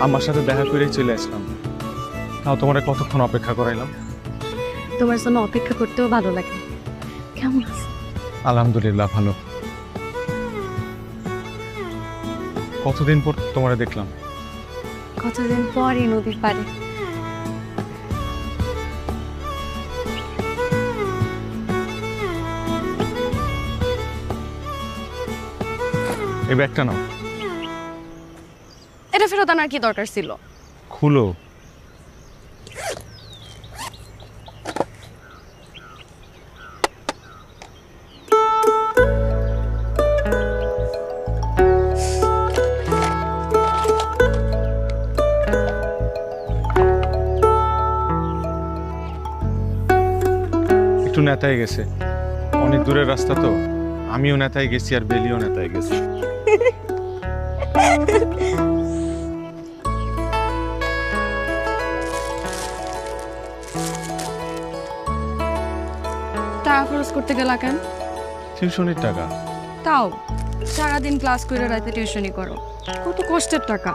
আমার সাথে দেখা করেই চলে আসলাম। তাও তোমার কতক্ষণ অপেক্ষা করাইলাম। তোমার জন্য অপেক্ষা করতেও ভালো লাগে। কেমন আছো? আলহামদুলিল্লাহ ভালো। কতদিন পর তোমারে দেখলাম। কতদিন পরই নদীর পাড়ে। এই ব্যাগটা নাও। এটা ফেরত আনার কি দরকার ছিল? খুলো। একটু নেতায় গেছে, অনেক দূরের রাস্তা তো। আমিও নেতায় গেছি আর বেলিও নেতায় গেছে। টাকা খরচ করতে গেলা কেন? টিউশনের টাকা। তাও সারাদিন ক্লাস করে রাতে টিউশনি করো, কত কষ্টের টাকা।